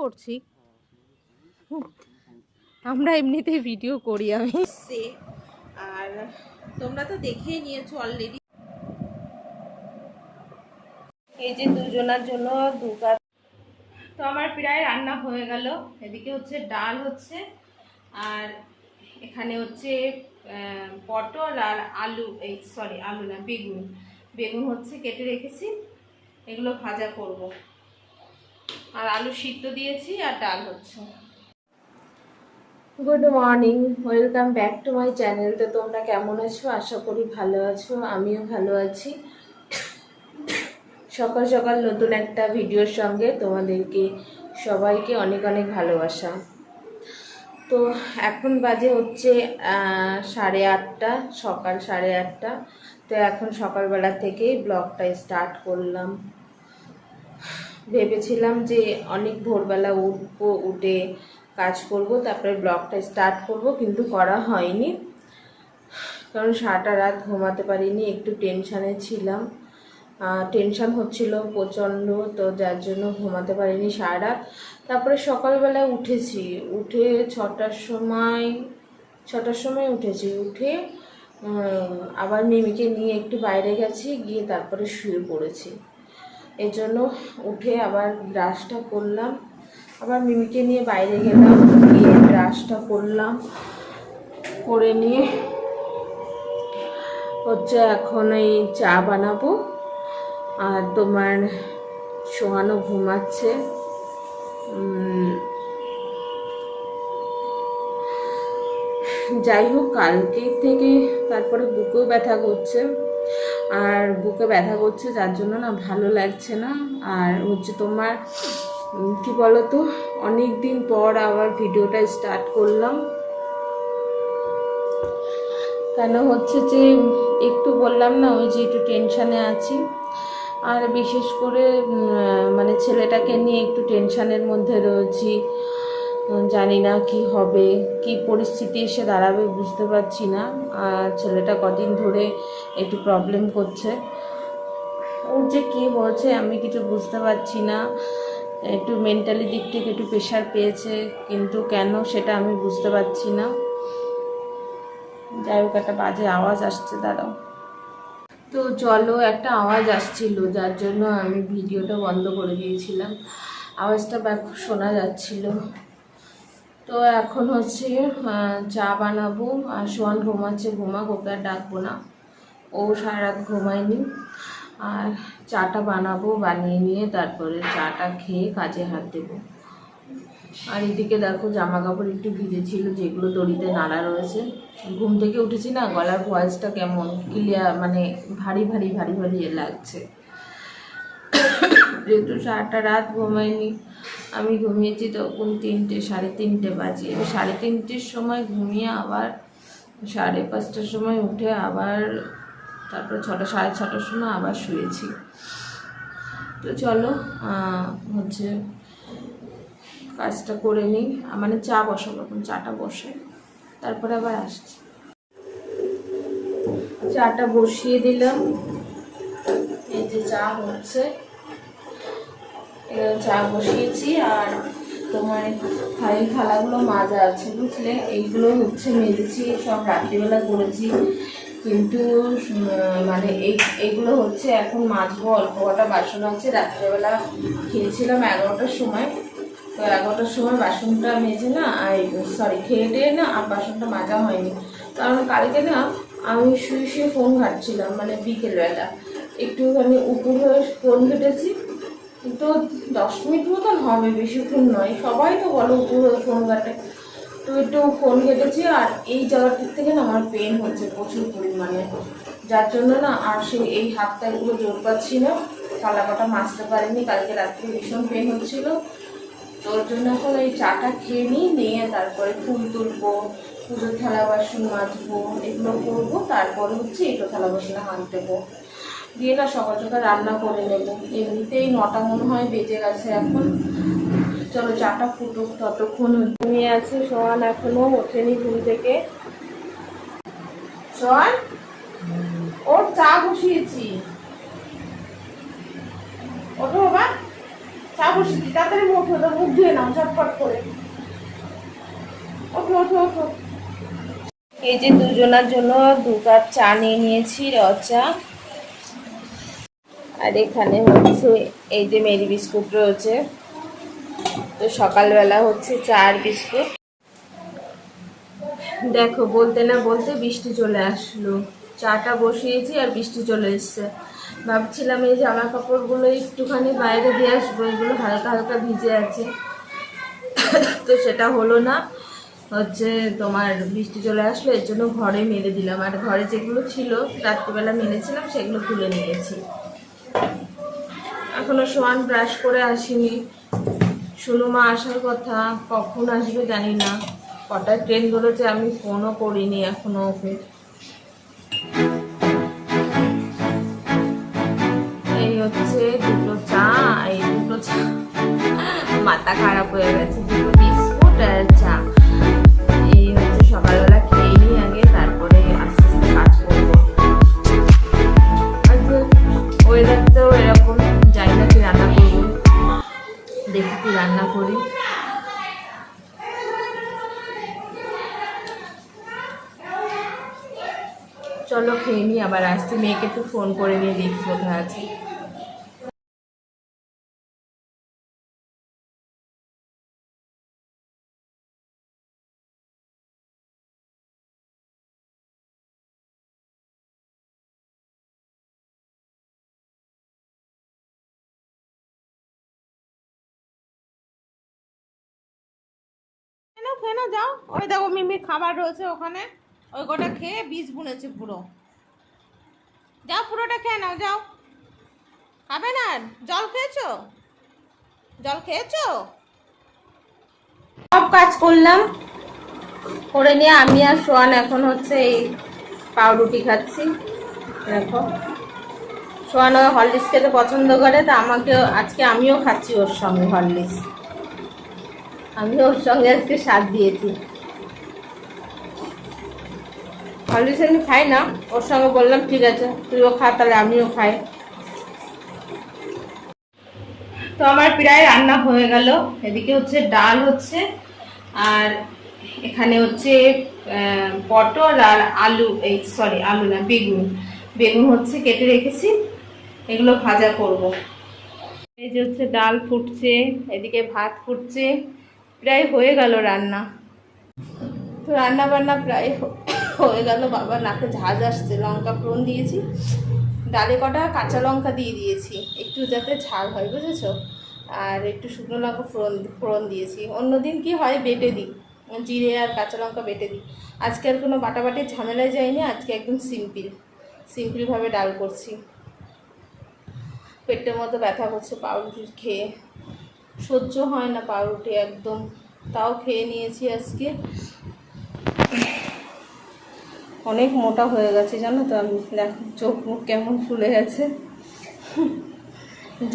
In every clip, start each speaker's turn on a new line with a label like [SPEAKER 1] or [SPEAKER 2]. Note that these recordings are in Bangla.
[SPEAKER 1] করছি। আমরা এমনিতেই ভিডিও করি আমি। আর তোমরা তো দেখেই নিয়েছো অলরেডি। এই যে দুজনের জন্য দু কাপ। তো আমার প্রায় রান্না হয়ে গেল। এদিকে হচ্ছে ডাল হচ্ছে, আর এখানে হচ্ছে পটল আর আলু, এই সরি আলু না, বেগুন বেগুন হচ্ছে কেটে রেখেছি, এগুলো ভাজা করব। আর আলু সিদ্ধ দিয়েছি আর ডাল হচ্ছে। Good morning, welcome back to my channel. তো তোমরা কেমন আছো? আশা করি ভালো আছো, আমিও ভালো আছি। সকাল সকাল নতুন একটা ভিডিওর সঙ্গে তোমাদেরকে সবাইকে অনেক অনেক ভালোবাসা। তো এখন বাজে হচ্ছে 8:30, সকাল 8:30। তো এখন সকালবেলা থেকেই ব্লগটা স্টার্ট করলাম। ভেবেছিলাম যে অনেক ভোরবেলা উঠবো, উঠে কাজ করব, তারপরে ব্লগটা স্টার্ট করব, কিন্তু করা হয়নি। কারণ সারাটা রাত ঘুমাতে পারিনি, একটু টেনশানে ছিলাম, টেনশান হচ্ছিল প্রচণ্ড। তো যার জন্য ঘুমাতে পারিনি সারা রাত। তারপরে সকালবেলা উঠেছি, উঠে 6টার সময় উঠেছি। উঠে আবার মিমিকে নিয়ে একটু বাইরে গেছি, গিয়ে তারপরে শুয়ে পড়েছি। এই জন্য উঠে আবার ব্রাশটা করলাম, আবার মিমিকে নিয়ে বাইরে গেলাম, গিয়ে ব্রাশটা করলাম, করে নিয়ে হচ্ছে এখন এই চা বানাবো। আর তোমার সোহানও ঘুমাচ্ছে। যাই হোক, কালকে থেকে তারপরে বুকেও ব্যথা করছে, আর বুকে ব্যথা করছে যার জন্য না ভালো লাগছে না। আর হচ্ছে তোমার কি বলতো, অনেক দিন পর আবার ভিডিওটা স্টার্ট করলাম। কেন হচ্ছে যে একটু বললাম না, ওই যে একটু টেনশানে আছি। আর বিশেষ করে মানে ছেলেটাকে নিয়ে একটু টেনশানের মধ্যে রয়েছি। জানি না কি হবে, কি পরিস্থিতি এসে দাঁড়াবে বুঝতে পারছি না। আর ছেলেটা কদিন ধরে একটু প্রবলেম করছে, ওর যে কী হয়েছে আমি কিছু বুঝতে পারছি না। একটু মেন্টালি দিক থেকে একটু প্রেশার পেয়েছে, কিন্তু কেন সেটা আমি বুঝতে পারছি না। যাই হোক, একটা বাজে আওয়াজ আসছে, দাঁড়াও। তো চলো, একটা আওয়াজ আসছিল যার জন্য আমি ভিডিওটা বন্ধ করে দিয়েছিলাম। আওয়াজটা শোনা যাচ্ছিল। তো এখন হচ্ছে চা বানাবো। আর সোহান ঘুমাচ্ছে, ঘুমাক, ওকে আর ডাকবো না, ও সারা রাত ঘুমায়নি। আর চাটা বানাবো, বানিয়ে নিয়ে তারপরে চাটা খেয়ে কাজে হাত দেবো। আর এদিকে দেখো, জামা কাপড় একটু ভিজেছিল, যেগুলো দড়িতে নাড়া রয়েছে। ঘুম থেকে উঠেছি না, গলার ভয়েসটা কেমন ক্লিয়ার, মানে ভারী ভারী ভারী ভারী লাগছে। যেহেতু সারাটা রাত ঘুমাইনি, আমি ঘুমিয়েছি তখন 3টে, 3:30 বাজে। 3:30-র সময় ঘুমিয়ে আবার 5:30টার সময় উঠে আবার তারপরে 6টা, 6:30টার সময় আবার শুয়েছি। তো চলো হচ্ছে কাজটা করে নিই, মানে চা বসাবো, এখন চাটা বসে তারপরে আবার আসছি। চাটা বসিয়ে দিলাম, এই যে চা হচ্ছে, চা বসিয়েছি। আর তোমার থালাগুলো মাজা আছে, বুঝলে, এইগুলো হচ্ছে মেজেছি, সব রাত্রিবেলা করেছি, কিন্তু মানে এইগুলো হচ্ছে এখন মাজবো। অল্প কটা বাসন আছে, রাত্রিবেলা খেয়েছিলাম 11টার সময়। তো 11টার সময় বাসনটা মেজে না, সরি খেয়ে টেয়ে না আর বাসনটা মাজা হয়নি। কারণ কালকে না আমি শুয়ে শুয়ে ফোন ঘাটছিলাম, মানে বিকেলবেলা একটুখানি উপর হয়ে ফোন ঘেটেছি। তো 10 মিনিট মতন হবে, বেশিক্ষণ নয়। সবাই তো বলো উপর হয়ে ফোন ঘাটে, তো একটু ফোন ঘেটেছি। আর এই জায়গাটির থেকে না আমার পেন হচ্ছে প্রচুর পরিমাণে, যার জন্য না আর এই হাতটা এগুলো জোর পাচ্ছি না, থালা কটা মাজতে পারিনি। কালকে রাত্রে ভীষণ পেন হচ্ছিলো, তো ওর জন্য এখন এই চাটা খেয়ে নিয়ে তারপরে ফুল তুলবো, পুজোর থালা বাসন মাজবো, এগুলো করবো। তারপরে হচ্ছে এটো থালা বাসনে হাত দেবো, দিয়ে না সকাল সকাল রান্না করে নেবো। এমনিতেই 9টা মনে হয় বেজে গেছে এখন। চলো চাটা ফুটুক, ততক্ষণ ঘুমিয়ে আছে সোহান, এখনো ওঠেনি ঘুম থেকে। সোহান, ওর চা বসিয়েছি, ওঠো বাবা, চা চা বসেছি, তাড়াতাড়ি ওঠো, তো মুখ ধুয়ে নাও ঝটপট করে। ওঠো ওঠো ওঠো। এই যে দুজনের জন্য 2 কাপ চা নিয়ে নিয়েছি, র চা। আর এখানে হচ্ছে এই যে মেরি বিস্কুট রয়েছে। তো সকালবেলা হচ্ছে চা আর বিস্কুট। দেখো বলতে না বলতে বৃষ্টি চলে আসলো। চাটা বসিয়েছি আর বৃষ্টি চলে এসছে। ভাবছিলাম এই জামা কাপড়গুলো একটুখানি বাইরে দিয়ে আসবো, এগুলো হালকা হালকা ভিজে আছে, তো সেটা হলো না। হচ্ছে তোমার বৃষ্টি চলে আসলো, এর জন্য ঘরে মেলে দিলাম। আর ঘরে যেগুলো ছিল রাত্রিবেলা মেলেছিলাম সেগুলো তুলে নিয়েছি। এখনো সোয়ান ব্রাশ করে আসেনি। সুনুমা আসার কথা, কখন আসবে জানি না। কটায় ট্রেন ধরেছে আমি ফোনও করিনি এখনো ওকে। এই হচ্ছে 2টো চা, এই 2টো চা, মাথা খারাপ হয়ে গেছে। 2টো বিস্কুট আর চা। এই হচ্ছে সকালবেলা খেয়ে নিই আগে, তারপরে আস্তে আস্তে কাজ করবো। আর ওয়েদারটাও এরকম, জানি না কি রান্না করবো, দেখি কি রান্না করি। চলো খেয়ে নিই, আবার আসতে। মেয়েকে একটু ফোন করে নিয়ে দেখি কোথায় আছে। খেয়ে নাও যাও। ওই দেখো মিমির খাবার রয়েছে ওখানে, ওই গোটা খেয়ে বীজ বুনেছে পুরো। যাও পুরোটা খেয়ে নাও যাও। খাবে না? জল খেয়েছো? জল খেয়েছো? সব কাজ করলাম, করে নিয়ে আমি আর সোয়ান এখন হচ্ছে এই পাউরুটি খাচ্ছি। দেখো সোয়ান ওই হরলিক্স খেতে পছন্দ করে, তা আমাকে আজকে আমিও খাচ্ছি ওর সঙ্গে হরলিক্স। আমিও ওর সঙ্গে আজকে স্বাদ দিয়েছি। হরলিক্স আমি খাই না, ওর সঙ্গে বললাম ঠিক আছে তুইও খা, তাহলে আমিও খাই। তো আমার প্রায় রান্না হয়ে গেল। এদিকে হচ্ছে ডাল হচ্ছে, আর এখানে হচ্ছে পটল আর আলু, এই সরি আলু না, বেগুন। বেগুন হচ্ছে কেটে রেখেছি, এগুলো ভাজা করব। এই যে হচ্ছে ডাল ফুটছে, এদিকে ভাত ফুটছে, প্রায় হয়ে গেল রান্না। তো রান্না বান্না প্রায় হয়ে গেল। বাবা নাকে ঝাঁজ আসছে। লঙ্কা ফোড়ন দিয়েছি, ডালে কটা কাঁচা লঙ্কা দিয়ে দিয়েছি একটু যাতে ঝাল হয়, বুঝেছো। আর একটু শুকনো লঙ্কা ফোড়ন দিয়েছি। অন্যদিন কি হয় বেটে দিই, জিরে আর কাঁচা লঙ্কা বেটে দিই। আজকে আর কোনো বাটাবাটির ঝামেলায় যায়নি, আজকে একদম সিম্পলভাবে ডাল করছি। পেটের মধ্যে ব্যথা করছে পাউরুটি খেয়ে, সহ্য হয় না পাউরুটি একদম, তাও খেয়ে নিয়েছি আজকে। অনেক মোটা হয়ে গেছে জানো তো আমি, দেখো চোখ মুখ কেমন ফুলে গেছে।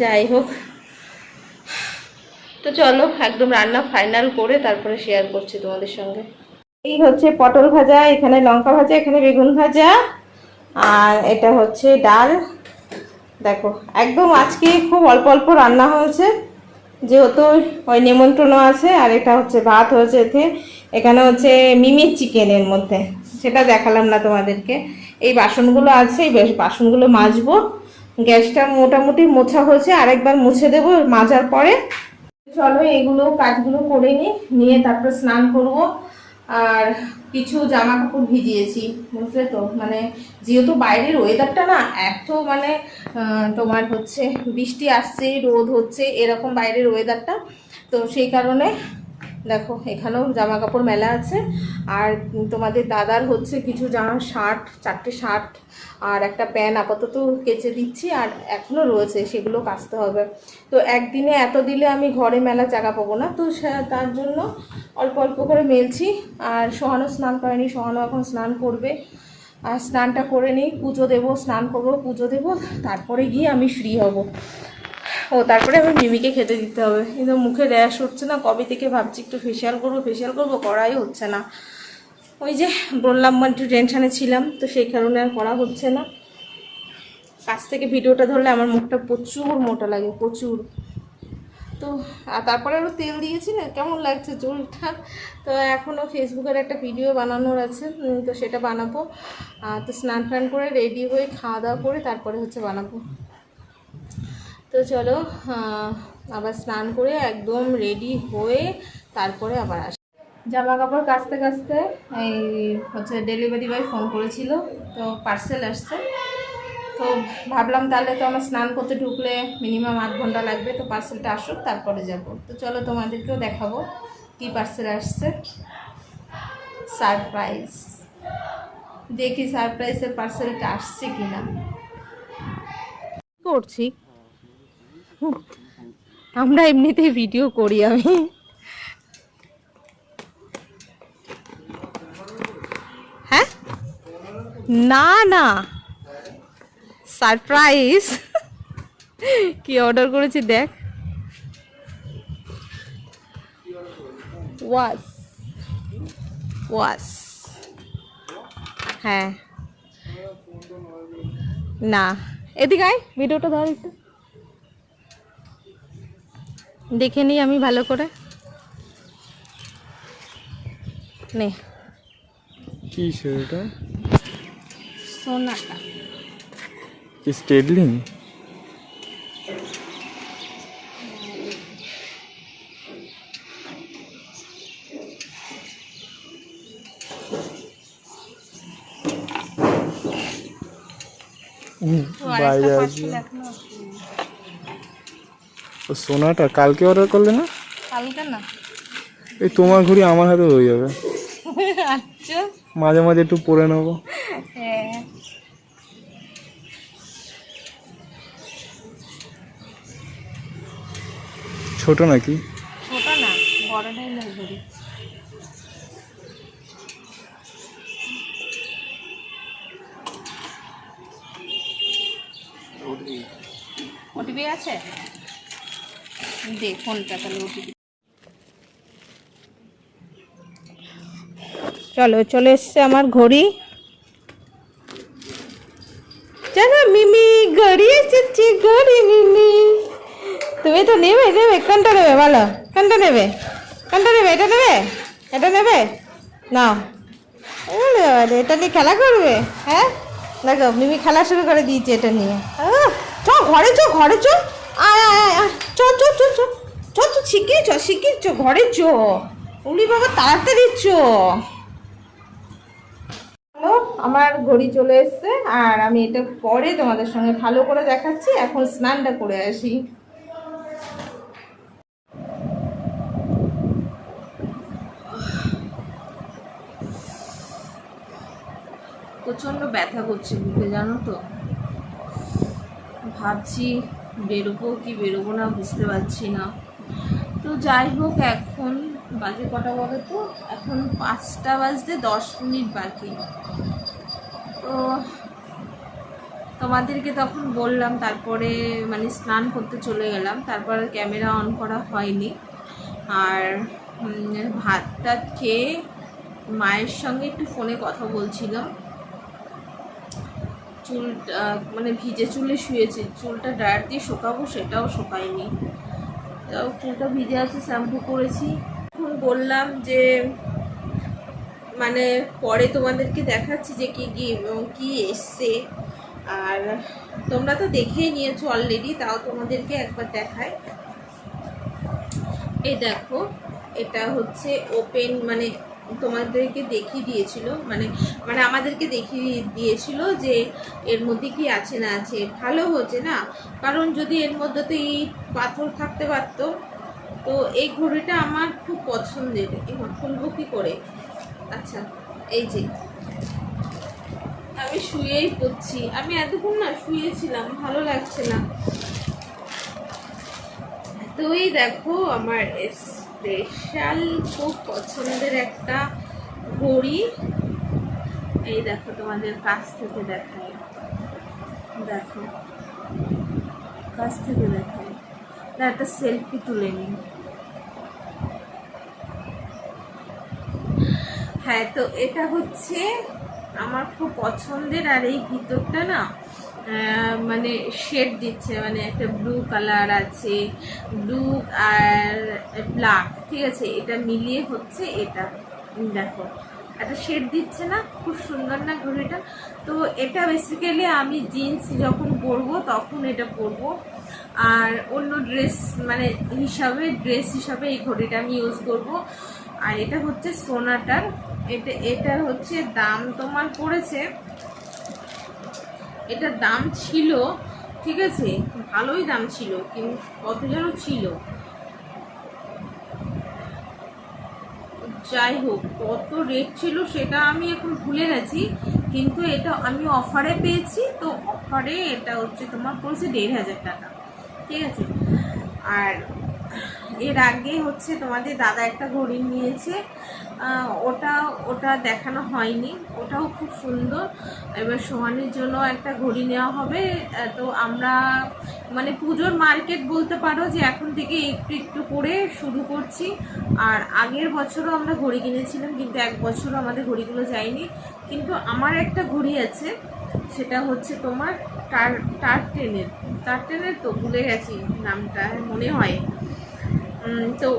[SPEAKER 1] যাই হোক, তো চলো একদম রান্না ফাইনাল করে তারপরে শেয়ার করছি তোমাদের সঙ্গে। এই হচ্ছে পটল ভাজা, এখানে লঙ্কা ভাজা, এখানে বেগুন ভাজা, আর এটা হচ্ছে ডাল। দেখো একদম আজকে খুব অল্প অল্প রান্না হয়েছে, যেহেতু ওই নেমন্ত্রণ আছে। আর এটা হচ্ছে ভাত হয়েছে এখানে হচ্ছে মিমির চিকেনের মধ্যে, সেটা দেখালাম না তোমাদেরকে। এই বাসনগুলো আছে, এই বাসনগুলো মাজবো। গ্যাসটা মোটামুটি মোছা হয়েছে, আরেকবার মুছে দেবো মাজার পরে। চলো এগুলো কাজগুলো করে নিয়ে তারপর স্নান করব। আর কিছু জামা কাপড় ভিজিয়েছি, বুঝলে তো, মানে যেহেতু বাইরের ওয়েদারটা না এত মানে তোমার হচ্ছে বৃষ্টি আসছে, রোদ হচ্ছে, এরকম বাইরের ওয়েদারটা, তো সেই কারণে দেখো এখানেও জামা কাপড় মেলা আছে। আর তোমাদের দাদার হচ্ছে কিছু জামা, চারটে শার্ট আর একটা প্যান্ট আপাতত কেচে দিচ্ছি, আর এখনও রয়েছে, সেগুলো কাচতে হবে। তো একদিনে এত দিলে আমি ঘরে মেলা জায়গা পাবো না, তো তার জন্য অল্প অল্প করে মেলছি। আর সোহানও স্নান করেনি, সোহানও এখন স্নান করবে। আর স্নানটা করে নিই, পুজো দেবো, স্নান করবো, পুজো দেবো, তারপরে গিয়ে আমি ফ্রি হব। তারপরে আমি মিমিকে খেতে দিতে হবে। কিন্তু মুখে র্যাশ হচ্ছে না, কবে থেকে ভাবছি একটু ফেশিয়াল করবো, করাই হচ্ছে না। ওই যে বললাম একটু টেনশানে ছিলাম, তো সেই কারণে আর করা হচ্ছে না। কাছ থেকে ভিডিওটা ধরলে আমার মুখটা প্রচুর মোটা লাগে, প্রচুর। তো তো আর তারপরে আরও তেল দিয়েছি না, কেমন লাগছে চুলটা। তো এখনও ফেসবুকের একটা ভিডিও বানানোর আছে, তো সেটা বানাবো। তো স্নান টান করে রেডি হয়ে খাওয়া দাওয়া করে তারপরে হচ্ছে বানাবো। তো চলো আবার স্নান করে একদম রেডি হয়ে তারপরে আবার আসি। জামা কাপড় কাচতে কাচতে এই হচ্ছে ডেলিভারি বয় ফোন করেছিল, তো পার্সেল আসছে। তো ভাবলাম তাহলে তো আমার স্নান করতে ঢুকলে মিনিমাম 8 ঘন্টা লাগবে, তো পার্সেলটা আসুক তারপরে যাব। তো চলো তোমাদেরকেও দেখাবো কি পার্সেল আসছে। সারপ্রাইজ, দেখি সারপ্রাইজের পার্সেলটা আসছে কিনা। করছি আমরা এমনিতেই ভিডিও করি আমি। হ্যাঁ না না সারপ্রাইজ কি অর্ডার করেছি দেখ। ওয়াস ওয়াস হ্যাঁ না, এদিকে আয়, ভিডিওটা ধর একটু দেখে নিই আমি ভালো করে। নে
[SPEAKER 2] কি সেটা?
[SPEAKER 1] সোনাটা
[SPEAKER 2] কি স্টেডলিং? বাইরে আছে সোনাটা। কালকে অর্ডার করলে না?
[SPEAKER 1] কালকে না,
[SPEAKER 2] এই তোমার ঘড়ি আমার হাতে হয়ে যাবে।
[SPEAKER 1] আচ্ছা
[SPEAKER 2] মাঝে মাঝে একটু পরে নেবো।
[SPEAKER 1] হ্যাঁ
[SPEAKER 2] ছোট নাকি?
[SPEAKER 1] ছোট না, বড়টাই না ঘড়ি। ওটিপি আছে, দে ফোনটা তাহলে ওটিপি। চলো চলে এসছে আমার ঘড়ি। চলো মিমি ঘড়ি এসেছে, ঘড়ি মিমি। তুমি তো নেবে নেবে, কোনটা নেবে বলো? কোনটা নেবে? কোনটা নেবে? এটা নেবে? এটা নেবে? নাও। এটা নিয়ে খেলা করবে? হ্যাঁ দেখো মিমি খেলা শুরু করে দিয়েছে এটা নিয়ে। চ ঘরে চ, ঘরে চ, আয় আয় আয় আয়, চ চ চ চ চ চ, শিখিয়ে চ, শিখিয়ে চ, ঘরে চ। উলি বাবা তাড়াতাড়ি চ। আমার ঘড়ি চলে এসছে, আর আমি এটা পরে তোমাদের সঙ্গে ভালো করে দেখাচ্ছি। এখন স্নানটা করে আসি। প্রচণ্ড ব্যথা করছে বুকে, জানো তো। ভাবছি বেরোবো কি বেরোবো না বুঝতে পারছি না। তো যাই হোক, এখন বাজে কটা বলো তো? এখন 5টা বাজতে 10 মিনিট বাকি। তো তোমাদেরকে তখন বললাম, তারপরে মানে স্নান করতে চলে গেলাম, তারপরে ক্যামেরা অন করা হয়নি। আর ভাত টাত খেয়ে মায়ের সঙ্গে একটু ফোনে কথা বলছিলাম। চুলটা মানে ভিজে চুলে শুয়েছি, চুলটা ড্রায়ার দিয়ে শোকাবো সেটাও শোকায়নি। তাও চুলটা ভিজে আছে, শ্যাম্পু করেছি। এখন বললাম যে মানে পরে তোমাদেরকে দেখাচ্ছি যে কি এসছে। আর তোমরা তো দেখেই নিয়েছো অলরেডি, তাও তোমাদেরকে একবার দেখায়। এই দেখো, এটা হচ্ছে ওপেন, মানে তোমাদেরকে দেখিয়ে দিয়েছিল, মানে মানে আমাদেরকে দেখিয়ে দিয়েছিল যে এর মধ্যে কি আছে না আছে। ভালো হচ্ছে না, কারণ যদি এর মধ্যে তো ইট পাথর থাকতে পারতো। তো এই ঘড়িটা আমার খুব পছন্দের। এখন খুলবো কি করে? আচ্ছা এই যে আমি শুয়েই পড়ছি, আমি এতক্ষণ না শুয়েছিলাম, ভালো লাগছে না। তো এই দেখো আমার স্পেশাল খুব পছন্দের একটা ঘড়ি। এই দেখো তোমাদের কাছ থেকে দেখাই, দেখো কাছ থেকে দেখাই, একটা সেলফি তুলে নিই। হ্যাঁ, তো এটা হচ্ছে আমার খুব পছন্দের। আর এই ভিতরটা না মানে শেড দিচ্ছে, মানে একটা ব্লু কালার আছে, ব্লু আর ব্ল্যাক, ঠিক আছে, এটা মিলিয়ে হচ্ছে এটা। দেখো একটা শেড দিচ্ছে না, খুব সুন্দর না ঘড়িটা? তো এটা বেসিক্যালি আমি জিন্স যখন পরবো তখন এটা পরবো, আর অন্য ড্রেস মানে ড্রেস হিসাবে এই ঘড়িটা আমি ইউজ করব। আর এটা হচ্ছে সোনাটার, এটার হচ্ছে দাম তোমার পড়েছে, এটার দাম ছিল, ঠিক আছে, ভালোই দাম ছিল, কিন্তু কত যেন ছিল, যাই হোক কত রেট ছিল সেটা আমি এখন ভুলে গেছি, কিন্তু এটা আমি অফারে পেয়েছি, তো অফারে এটা হচ্ছে তোমার পড়েছে ১,৫০০ টাকা, ঠিক আছে। আর এর আগে হচ্ছে তোমাদের দাদা একটা ঘড়ি নিয়েছে, ওটা ওটা দেখানো হয়নি, ওটাও খুব সুন্দর। এবার সোহানের জন্য একটা ঘড়ি নেওয়া হবে, তো আমরা মানে পুজোর মার্কেট বলতে পারো যে এখন থেকে একটু একটু করে শুরু করছি। আর আগের বছরও আমরা ঘড়ি কিনেছিলাম, কিন্তু এক বছরও আমাদের ঘড়িগুলো যায়নি। কিন্তু আমার একটা ঘড়ি আছে, সেটা হচ্ছে তোমার টার্টেনের তো ভুলে গেছি নামটা, মনে হয়। তো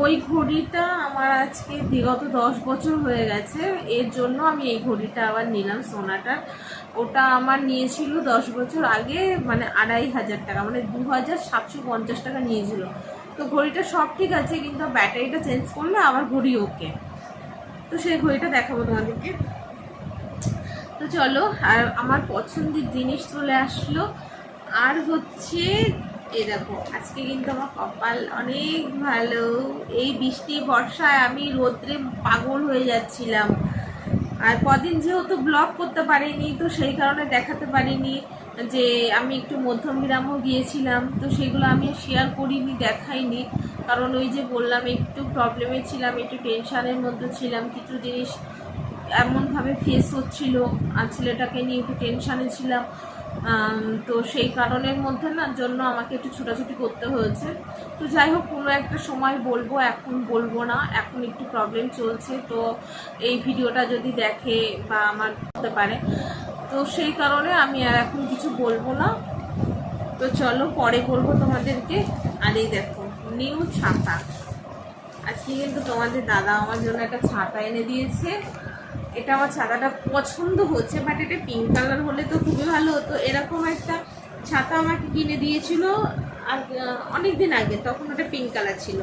[SPEAKER 1] ওই ঘড়িটা আমার আজকে বিগত 10 বছর হয়ে গেছে, এর জন্য আমি এই ঘড়িটা আবার নিলাম সোনাটার। ওটা আমার নিয়েছিল 10 বছর আগে, মানে ২,৫০০ টাকা, মানে ২,৭৫০ টাকা নিয়েছিল। তো ঘড়িটা সব ঠিক আছে, কিন্তু ব্যাটারিটা চেঞ্জ করলে আবার ঘড়ি ওকে। তো সেই ঘড়িটা দেখাবো তোমাদেরকে। তো চলো, আর আমার পছন্দের জিনিস চলে আসলো, আর হচ্ছে এই দেখো, আজকে কিন্তু আমার কপাল অনেক ভালো। এই বৃষ্টি বর্ষায় আমি রোদ্রে পাগল হয়ে যাচ্ছিলাম, আর কদিন যেহেতু ব্লগ করতে পারিনি, তো সেই কারণে দেখাতে পারিনি যে আমি একটু মধ্যমগ্রামও গিয়েছিলাম, তো সেগুলো আমি শেয়ার করিনি, দেখাইনি, কারণ ওই যে বললাম একটু প্রবলেমে ছিলাম, একটু টেনশানের মধ্যে ছিলাম, কিছু জিনিস এমনভাবে ফেস হচ্ছিল, আর ছেলেটাকে নিয়ে একটু টেনশানে ছিলাম। তো সেই কারণের মধ্যে না জন্য আমাকে একটু ছোটাছুটি করতে হয়েছে। তো যাই হোক, কোনো একটা সময় বলবো, এখন বলবো না, এখন একটু প্রবলেম চলছে, তো এই ভিডিওটা যদি দেখে বা আমার হতে পারে, তো সেই কারণে আমি আর এখন কিছু বলবো না। তো চলো পরে বলবো তোমাদেরকে। আর এই দেখো নিউ ছাতা, আজকে কিন্তু তোমাদের দাদা আমার জন্য একটা ছাতা এনে দিয়েছে। এটা আমার ছাতাটা পছন্দ হচ্ছে, বাট এটা পিঙ্ক কালার হলে তো খুবই ভালো হতো। এরকম একটা ছাতা আমাকে কিনে দিয়েছিল আর অনেক দিন আগে, তখন ওটা পিঙ্ক কালার ছিল।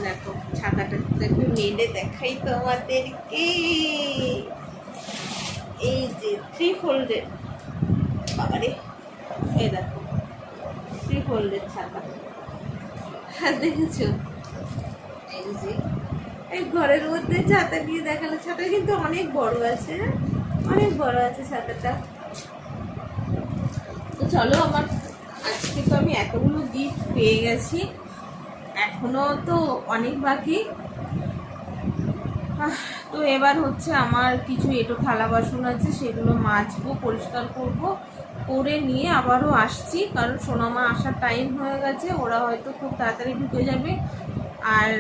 [SPEAKER 1] দেখো ছাতাটা একটু মেলে দেখাই তোমাদেরকে, এই যে 3 ফোল্ডের, বাবারে, এই দেখো 3 ফোল্ডের ছাতা, হ্যাঁ দেখেছো, এই যে এই ঘরের মধ্যে ছাতা নিয়ে দেখালো। ছাতা কিন্তু অনেক বড় আছে, অনেক বড় আছে ছাতাটা। তো চলো, আমার আজকে তো আমি এতগুলো গিফট পেয়ে গেছি, এখনো তো অনেক বাকি। তো এবার হচ্ছে আমার কিছু এঁটো থালা বাসন আছে, সেগুলো মাজবো, পরিষ্কার করব, করে নিয়ে আবারও আসছি, কারণ সোনামা আসার টাইম হয়ে গেছে, ওরা হয়তো খুব তাড়াতাড়ি ঢুকে যাবে। আর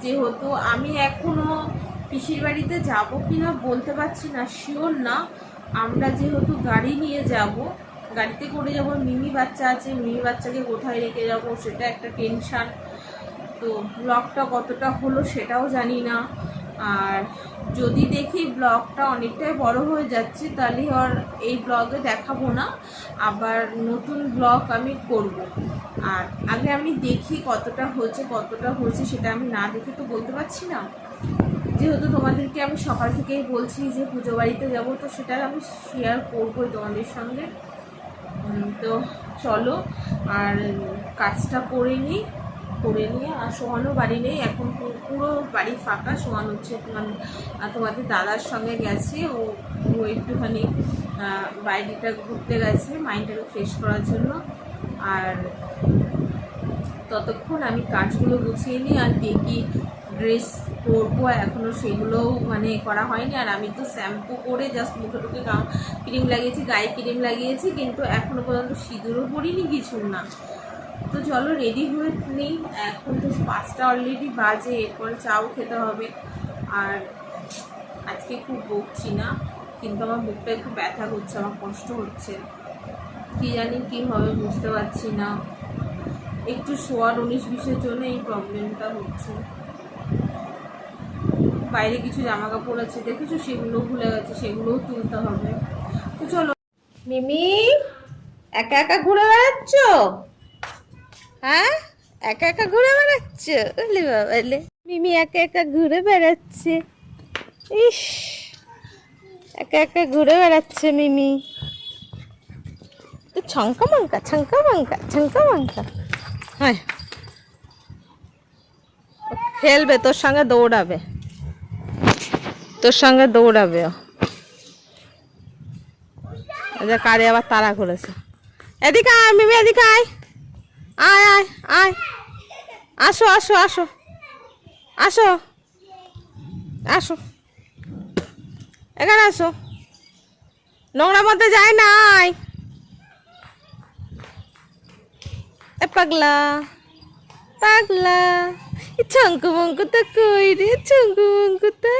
[SPEAKER 1] যেহেতু আমি এখনও পিসির বাড়িতে যাব কি না বলতে পারছি না, শিওর না। আমরা যেহেতু গাড়ি নিয়ে যাব, গাড়িতে করে যাব, মিনি বাচ্চা আছে, মিনি বাচ্চাকে কোথায় রেখে যাব সেটা একটা টেনশান। তো ব্লগটা কতটা হলো সেটাও জানি না, আর যদি দেখি ব্লগটা অনেকটাই বড় হয়ে যাচ্ছে, তাহলে আর এই ব্লগে দেখাবো না, আবার নতুন ব্লগ আমি করব। আর আগে আমি দেখি কতটা হচ্ছে সেটা আমি না দেখে তো বলতে পারছি না। যেহেতু তোমাদেরকে আমি সকাল থেকেই বলছি যে পুজো বাড়িতে যাবো, তো সেটা আমি শেয়ার করবোই তোমাদের সঙ্গে। তো চলো, আর কাজটা করে নিই, আর সোহানও বাড়ি নেই এখন, পুরো বাড়ি ফাঁকা। সোহান হচ্ছে তোমাদের দাদার সঙ্গে গেছে, ও একটুখানি বাইরেটা ঘুরতে গেছে মাইন্ডটাকে ফ্রেশ করার জন্য। আর ততক্ষণ আমি কাজগুলো গুছিয়ে নিই, আর কি ড্রেস পরবো এখনও সেগুলোও মানে করা হয়নি। আর আমি তো শ্যাম্পু করে জাস্ট মুখে টুকে ক্রিম লাগিয়েছি, গায়ে ক্রিম লাগিয়েছি, কিন্তু এখনও পর্যন্ত সিঁদুরও পরিনি, কিছু না। তো চলো রেডি হয়ে নিই, এখন তো 5টা অলরেডি বাজে, এরপরে চাও খেতে হবে। আর আজকে খুব বকছি না, কিন্তু আমার বুকটা একটু ব্যথা করছে, আমার কষ্ট হচ্ছে, কি জানি কী হবে বুঝতে পারছি না। একটু শোয়ার 19-20-এর জন্য এই প্রবলেমটা হচ্ছে। বাইরে কিছু জামা কাপড় আছে দেখেছো, সেগুলোও ভুলে গেছে, সেগুলোও তুলতে হবে। তো চলো। মিমি একা একা ঘুরে বেড়াচ্ছ? হ্যাঁ, একা একা ঘুরে বেড়াচ্ছ? ওলে বাবালে, মিমি একা একা ঘুরে বেড়াচ্ছে। ইস, একা একা ঘুরে বেড়াচ্ছে মিমি। তো ছঙ্কা মঙ্কা ছঙ্কা মঙ্কা ছঙ্কা মঙ্কা। হ্যাঁ, খেলবে তোর সঙ্গে, দৌড়াবে তোর সঙ্গে, দৌড়াবে ও। যে কারে আবার তাড়া করেছে। এদিকে আয় মিমি, এদিকে আয়, আয় আয় আয়, আসো আসো আসো আসো আসো, এখানে আসো, নোংরা মধ্যে যায় না, আয়। এ পাগলা পাগলা, এই ছঙ্কু মঙ্কুটা কই রে, ছঙ্কু মঙ্কুটা,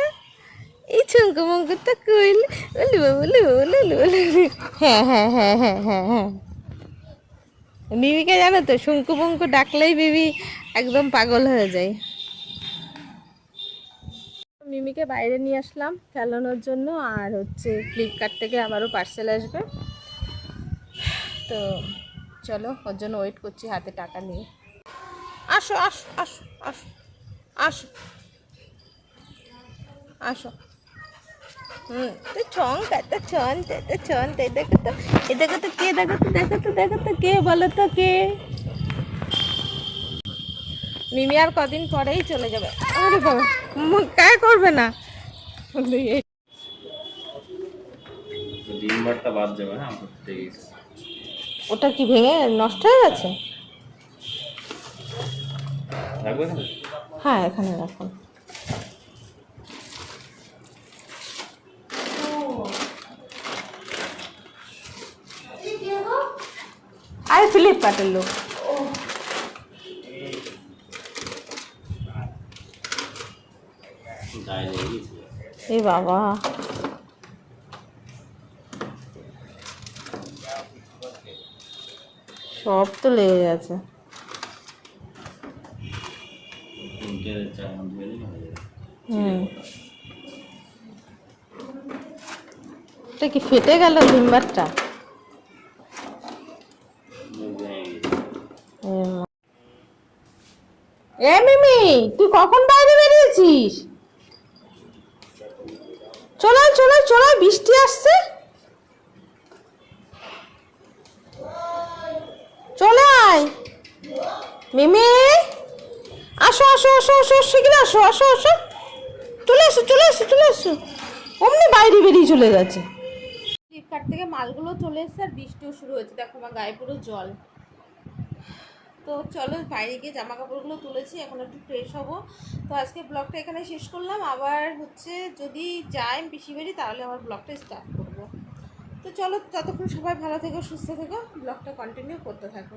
[SPEAKER 1] এই ছঙ্কু মঙ্কুটা কই? ওলে ওলে ওলে ওলে। হ্যাঁ হ্যাঁ হ্যাঁ হ্যাঁ হ্যাঁ হ্যাঁ। মিমিকে জানো তো, শঙ্কু বঙ্কু ডাকলেই মিমি একদম পাগল হয়ে যায়। মিমিকে বাইরে নিয়ে আসলাম খেলানোর জন্য, আর হচ্ছে ফ্লিপকার্ট থেকে আবারও পার্সেল আসবে, তো চলো ওর জন্য ওয়েট করছি হাতে টাকা নিয়ে। আসো আসো আসো আসো আসো আসো। তো ছঙ্কা তো ছন তো ছন, তো দেখো তো, এ দেখো তো কে, দেখো তো দেখো তো দেখো তো কে, বলো তো কে? মিমি আর কদিন পরেই চলে যাবে। আরে বাবা, কে করবে না?
[SPEAKER 3] ডিমবারটা বাদ যাবে, হ্যাঁ করতে গেছি।
[SPEAKER 1] ওটা কি ভেঙে নষ্ট হয়ে গেছে?
[SPEAKER 3] রাখবে এখানে?
[SPEAKER 1] হ্যাঁ, এখানে রাখুন। আরে ফ্লিপকার্টের লোক।
[SPEAKER 3] গায়ে লেগে গেছে।
[SPEAKER 1] এই বাবা, সব তো লেগে গেছে।
[SPEAKER 3] তিনটে চার ধুয়ে দিলে হয়ে যাবে।
[SPEAKER 1] এটা কি ফেটে গেল ভিমবারটা? এ মিমি, তুই কখন বাইরে বেরিয়েছিস? চলো চলো চলো, বৃষ্টি আসছে, চলে আয়। মিমি আসো আসো আসো আসো, শীঘ্র আসো আসো আসো, চলে আসো চলে আসো চলে আসো। অমনি বাইরে বেরিয়ে চলে গেছে। ফ্লিপকার্ট থেকে মালগুলো চলে এসছে, আর বৃষ্টিও শুরু হয়েছে, দেখো আমার গায়ে পুরো জল। তো চলো বাইরে গিয়ে জামা কাপড়গুলো তুলেছি, এখন একটু ফ্রেশ হবো। তো আজকে ব্লগটা এখানে শেষ করলাম, আবার হচ্ছে যদি যাই পিসি বাড়ি তাহলে আবার ব্লগটা স্টার্ট করবো। তো চলো, ততক্ষণ সবাই ভালো থেকো, সুস্থ থেকো, ব্লগটা কন্টিনিউ করতে থাকো।